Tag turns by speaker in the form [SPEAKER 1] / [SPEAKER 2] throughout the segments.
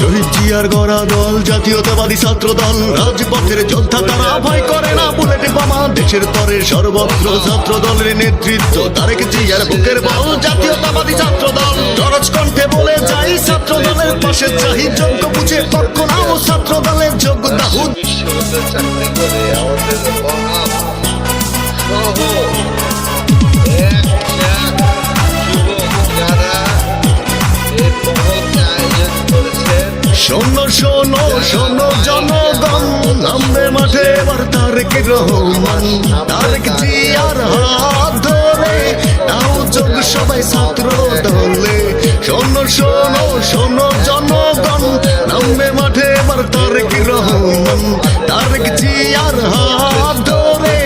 [SPEAKER 1] শহীদ জিয়ার গড়া দল জাতীয়তাবাদী ছাত্র দল, রাজপথের যোদ্ধা তারা ভয় করে না বুলেট বোমা। দেশের তরে সর্বত্র ছাত্র দলের নেতৃত্ব, তারেক জিয়ার বুকের বল জাতীয়তাবাদী ছাত্র দল। খরচ কণ্ঠে বলে যাই ছাত্র দলের পাশে চাই, যোগ্য বুঝে পক্ষ নাও ছাত্র দলের যোগ্য দাহুদ।
[SPEAKER 2] বিশ্ববিদ্যালয়ে চাকরি করে আমাদের
[SPEAKER 1] শোনো শোনো শোনো জনগণ, নামবে মাঠে এবার তারেক রহমান। তারেক জিয়ার হাত ধরে নাও যোগ সবাই ছাত্র দলে। শোনো শোনো শোনো জনগণ, নামবে মাঠে এবার তারেক রহমান। তারেক জিয়ার হাত ধরে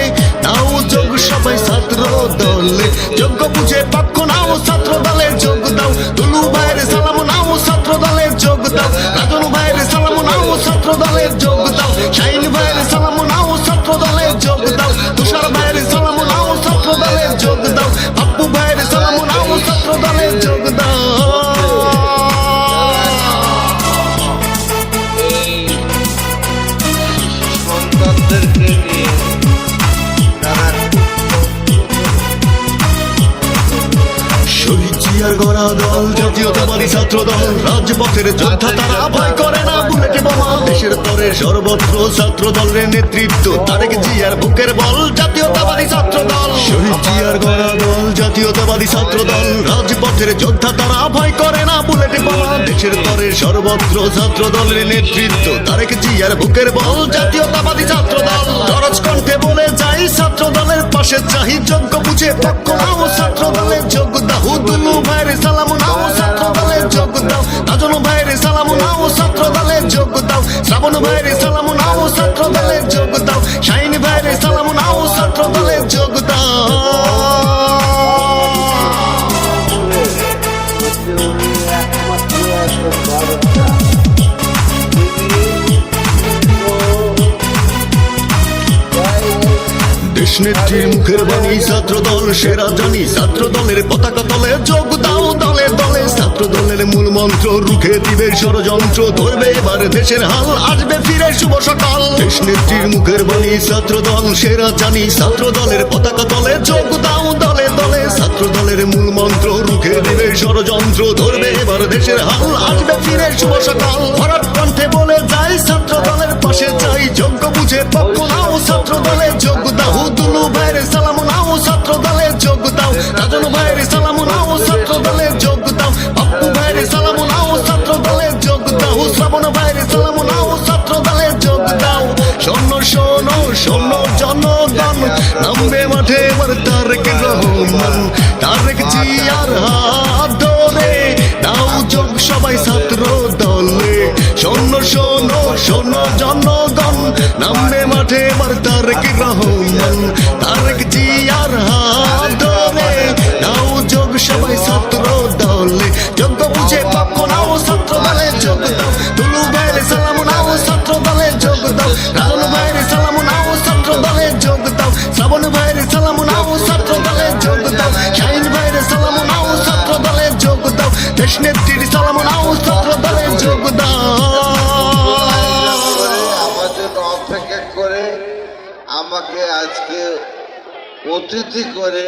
[SPEAKER 1] নাও যোগ সবাই ছাত্র দলে। যোগ্য বুঝে পক্ষ নাও ছাত্র দলে যোগ দাও। দুলু ভাইয়ের সালাম নাও ছাত্র দলে যোগ দাও। রাজনু ভাইয়ের সালাম নাও ছাত্র দলে যোগ দাও। শাহিন ভাইয়ের সালাম নাও ছাত্র দলে যোগ দাও। তুষার ভাইয়ের সালাম নাও ছাত্র দলে যোগ দাও। পাপ্পু ভাইয়ের সালাম নাও ছাত্র দলে যোগ দাও।
[SPEAKER 2] সন্তানদেরকে নিয়ে
[SPEAKER 1] শহীদ জিয়ার গড়া দল জাতীয়তাবাদী ছাত্র দল, রাজপথের যোদ্ধা তারা ভয় করে না বুলেট বোমা। দেশের তরে সর্বত্র ছাত্র দলের নেতৃত্ব, তারেক জিয়ার বুকের বল জাতীয়তাবাদী ছাত্র দল। শহীদ জিয়ার গড়া দল জাতীয়তাবাদী ছাত্র দল, রাজপথের যোদ্ধা তারা ভয় করে না বুলেট বোমা। দেশের তরে সর্বত্র ছাত্র দলের নেতৃত্ব, তারেক জিয়ার বুকের বল জাতীয়তাবাদী ছাত্র দল। খরচ কণ্ঠে বলে যাই ছাত্র দলের পাশে চাই, যোগ্য বুঝে পক্ষ নাও ছাত্র দলের যোগ্য দাও। দুলু ভাইয়ের সালাম নাও ছাত্র দলে যোগ দাও। রাজনু ভাইয়ের সালাম নাও ছাত্র দলে যোগ দাও। শ্রাবণ ভাইয়ের সালাম নাও ছাত্র দলে যোগ দাও। শাহিন ভাইয়ের সালাম নাও ছাত্র দলে যোগ দাও। দেশ নেত্রীর মুখের বাণী ছাত্র দল সেরা জানি। ছাত্র দলের পতাকা তলে যোগ দাও দলে দলে। ছাত্র দলের মূল মন্ত্র রুখে দিবে ষড়যন্ত্র, ধরবে এবার দেশের হাল, আসবে ফিরে শুভ সকাল। দেশ নেত্রীর মুখের বাণী ছাত্র দল সেরা জানি। ছাত্র দলের পতাকা তলে যোগ দাও দলে দলে। ছাত্র দলের মূল মন্ত্র রুখে দিবে ষড়যন্ত্র, ধরবে এবার দেশের হাল, আসবে ফিরে শুভ সকাল। ভরাট কণ্ঠে বলে যাই ছাত্র দলের পাশে চাই, যোগ্য বুঝে পক্ষ নাও ছাত্র দলে যোগ দাও। দুলু ভাইয়ের সালাম নাও ছাত্র দলে যোগ দাও। রাজনু ভাইয়ের সালাম নাও ছাত্র দলে যোগ দাও। পাপ্পু ভাইয়ের সালাম নাও ছাত্র দলে যোগ দাও। শ্রাবণ ভাইয়ের সালাম নাও ছাত্র দলে যোগ দাও। শোনো শোনো শোনো জনগণ, নামবে মাঠে এবার তারেক রহমান। তারেক জিয়ার হাত ধরে নাও যোগ সবাই ছাত্র দলে। শোনো শোনো শোনো জনগণ, নামবে মাঠে এবার তারেক রহমান। তারেক জিয়ার হাত ধরে নাও যোগ সবাই ছাত্র দলে। যোগ্য বুঝে পক্ষ নাও ছাত্র দলে যোগ দাও। দুলু ভাইয়ের সালাম নাও ছাত্র দলে যোগ দাও। রাজনু ভাইয়ের সালাম নাও ছাত্র দলে যোগ দাও। শ্রাবণ ভাইয়ের সালাম নাও ছাত্র দলে যোগ দাও। শাহিন ভাইয়ের সালাম নাও ছাত্র দলে যোগ দাও। দেশ নেত্রীর সালাম নাও ছাত্র দলে যোগ দাও।
[SPEAKER 2] অপেক্ষা করে আমাকে আজকে অতিথি করে